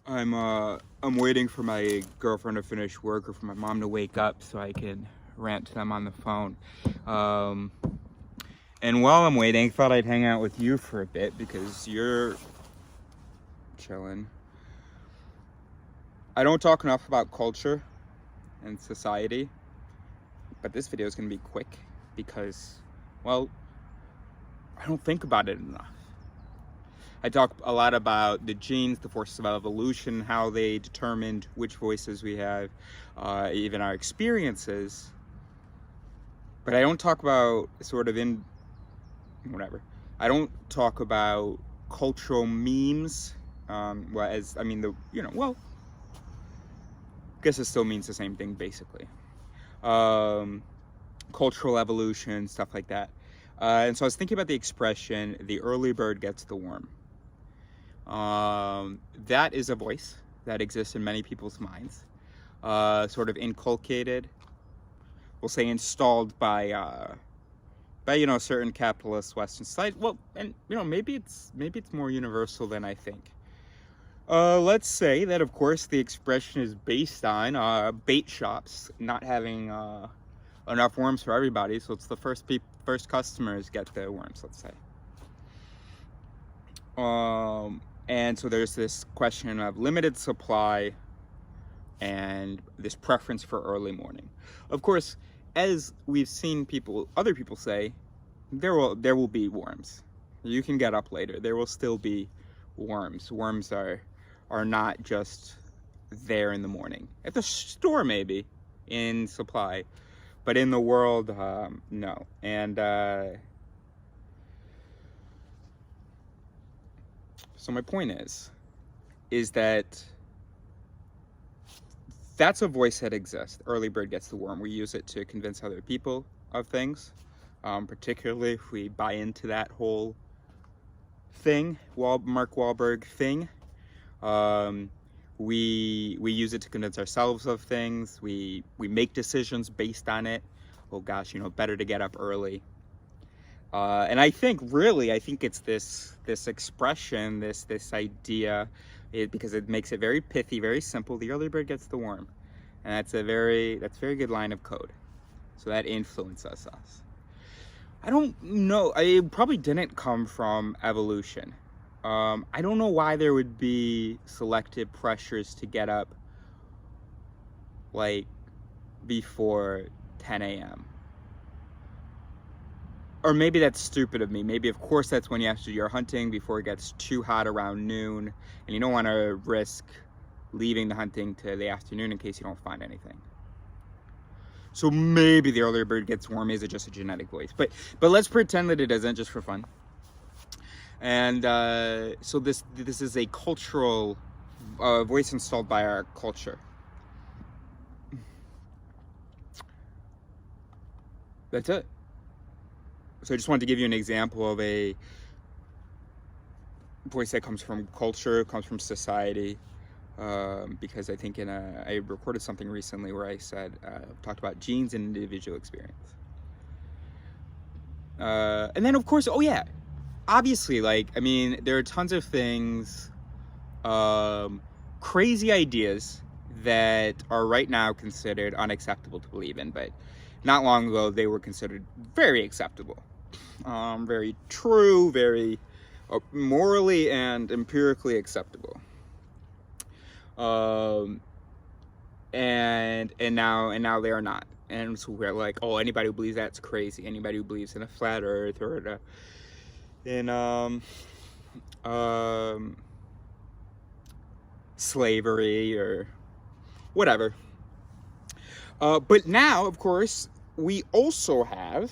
I'm waiting for my girlfriend to finish work or for my mom to wake up so I can rant to them on the phone. Um, and while I'm waiting, I thought I'd hang out with you for a bit because you're chilling. I don't talk enough about culture and society, but this video is going to be quick because, well, I don't think about it enough. I talk a lot about the genes, the forces of evolution, how they determined which voices we have, even our experiences. But I don't talk about I don't talk about cultural memes. I guess it still means the same thing basically. Cultural evolution, stuff like that. And so I was thinking about the expression, the early bird gets the worm. That is a voice that exists in many people's minds, sort of inculcated, we'll say installed by certain capitalist Western society. Well, and maybe it's more universal than I think. Let's say that, of course, the expression is based on bait shops not having enough worms for everybody, so it's the first customers get the worms, let's say. And so there's this question of limited supply and this preference for early morning. Of course, as we've seen other people say, there will be worms. You can get up later. There will still be worms. Worms are not just there in the morning. At the store, maybe, in supply, but in the world, no. And so my point is that that's a voice that exists. Early bird gets the worm. We use it to convince other people of things, particularly if we buy into that whole thing, Mark Wahlberg thing. We use it to convince ourselves of things. We make decisions based on it. Oh gosh, better to get up early. And I think it's this expression, this idea, because it makes it very pithy, very simple. The early bird gets the worm, and that's a very good line of code. So that influences us. I don't know. It probably didn't come from evolution. I don't know why there would be selective pressures to get up like before 10 a.m. Or maybe that's stupid of me. Maybe, of course, that's when you have to do your hunting before it gets too hot around noon, and you don't want to risk leaving the hunting to the afternoon in case you don't find anything. So maybe the earlier bird gets worm is just a genetic voice, but let's pretend that it isn't, just for fun. And so this is a cultural voice installed by our culture. That's it. So I just wanted to give you an example of a voice that comes from culture, comes from society, because I think I recorded something recently where I talked about genes and individual experience. And then, of course, obviously, there are tons of things, crazy ideas that are right now considered unacceptable to believe in, but not long ago they were considered very acceptable, very true, very morally and empirically acceptable. And now they are not. And so we're like, oh, anybody who believes that's crazy. Anybody who believes in a flat earth or in slavery or whatever. But now, of course, we also have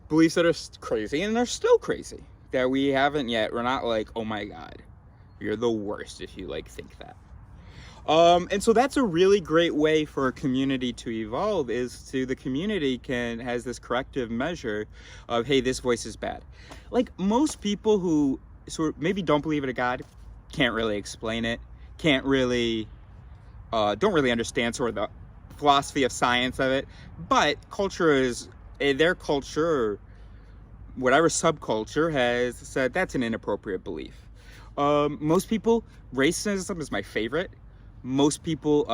beliefs that are crazy and are still crazy that we haven't yet. We're not like, oh my God, you're the worst if you think that. And so that's a really great way for a community to evolve, is the community has this corrective measure of, hey, this voice is bad. Like most people who sort of maybe don't believe in a God, can't really explain it, don't really understand sort of the philosophy of science of it, but their culture, or whatever subculture, has said that's an inappropriate belief. Most people, racism is my favorite. Most people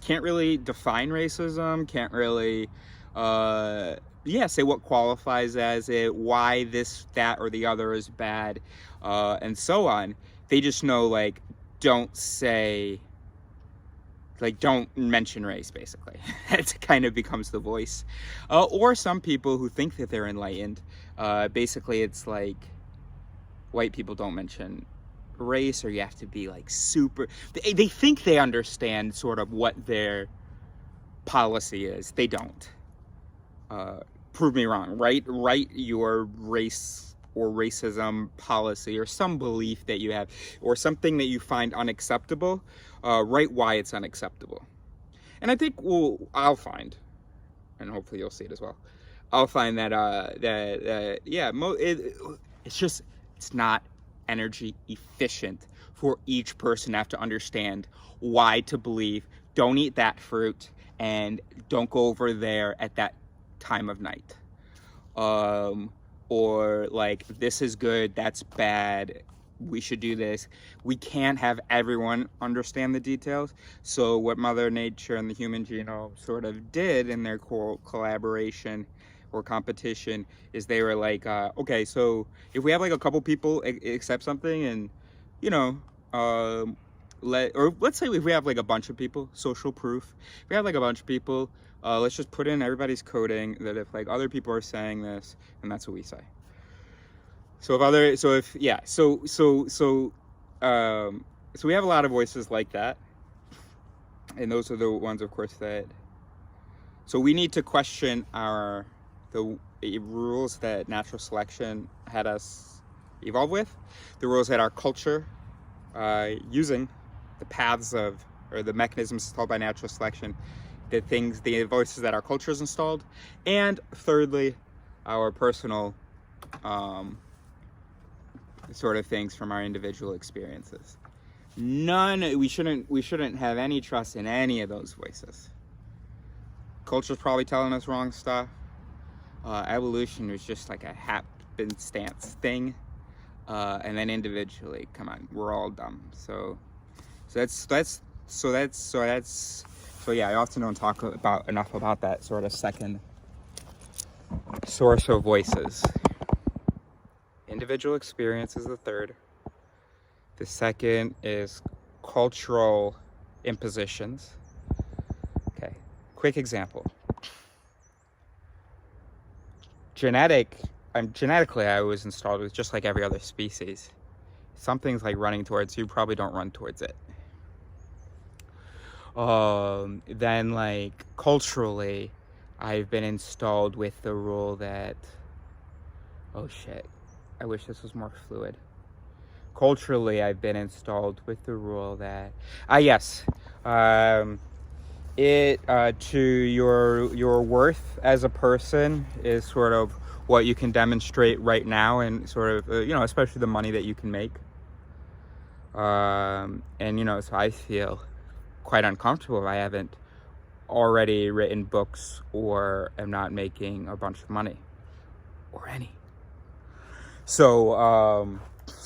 can't really define racism, can't really, say what qualifies as it, why this, that, or the other is bad, and so on. They just know, like, don't mention race, basically. It kind of becomes the voice. Or some people who think that they're enlightened, basically it's like, white people don't mention race, or you have to be like super, they think they understand sort of what their policy is. They don't. Prove me wrong. Write your race or racism policy, or some belief that you have, or something that you find unacceptable. Write why it's unacceptable. And I think I'll find, and hopefully you'll see it as well, I'll find that it's not energy efficient for each person to have to understand why to believe don't eat that fruit and don't go over there at that time of night, or like, this is good, that's bad, we should do this. We can't have everyone understand the details. So what Mother Nature and the Human Genome sort of did in their collaboration or competition is they were like, okay, so if we have like a couple people accept something, and let's say if we have like a bunch of people, social proof, if we have like a bunch of people, let's just put in everybody's coding that if like other people are saying this, and that's what we say. So we have a lot of voices like that, and those are the ones, of course, so we need to question the rules that natural selection had us evolve with, the rules that our culture, using the paths or the mechanisms installed by natural selection, the voices that our culture has installed, and thirdly, our personal sort of things from our individual experiences. We shouldn't have any trust in any of those voices. Culture's probably telling us wrong stuff. Evolution was just like a happenstance thing, and then individually, come on, we're all dumb. So I often don't talk enough about that sort of second source of voices. Individual experience is the third. The second is cultural impositions. Okay, quick example. Genetically, I was installed with just like every other species. Something's like running towards you, probably don't run towards it. Then, like, culturally, I've been installed with the rule that, oh shit, I wish this was more fluid. Culturally, I've been installed with the rule that, to your worth as a person is sort of what you can demonstrate right now, and sort of, especially the money that you can make. So I feel quite uncomfortable if I haven't already written books or am not making a bunch of money, or any. So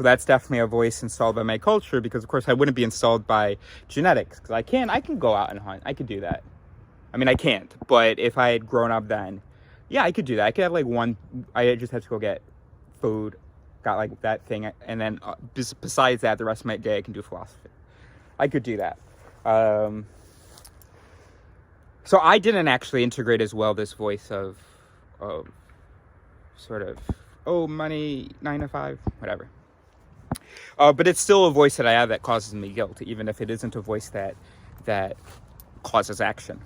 that's definitely a voice installed by my culture, because of course I wouldn't be installed by genetics, because I can go out and hunt. I could do that. I mean, I can't, but if I had grown up then, yeah, I could do that. I could have I just have to go get food, got like that thing, and then besides that, the rest of my day I can do philosophy. I could do that. So I didn't actually integrate as well this voice of sort of, money, 9 to 5, whatever. But it's still a voice that I have that causes me guilt, even if it isn't a voice that causes action.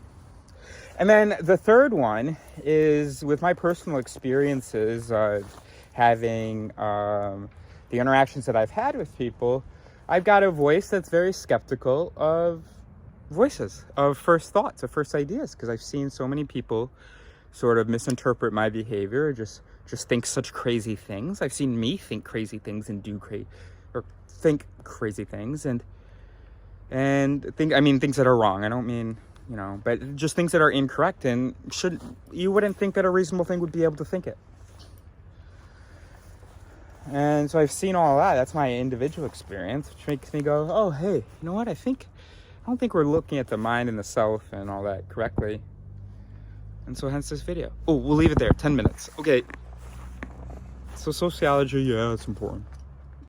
And then the third one is with my personal experiences of having the interactions that I've had with people. I've got a voice that's very skeptical of voices, of first thoughts, of first ideas, because I've seen so many people sort of misinterpret my behavior, just think such crazy things. I've seen me think crazy things and think crazy things and things that are wrong. I don't mean, but just things that are incorrect, and you wouldn't think that a reasonable thing would be able to think it. And so I've seen all that. That's my individual experience, which makes me go, oh, hey, you know what? I don't think we're looking at the mind and the self and all that correctly. And so hence this video. Oh, we'll leave it there. 10 minutes. Okay. So sociology, yeah, it's important.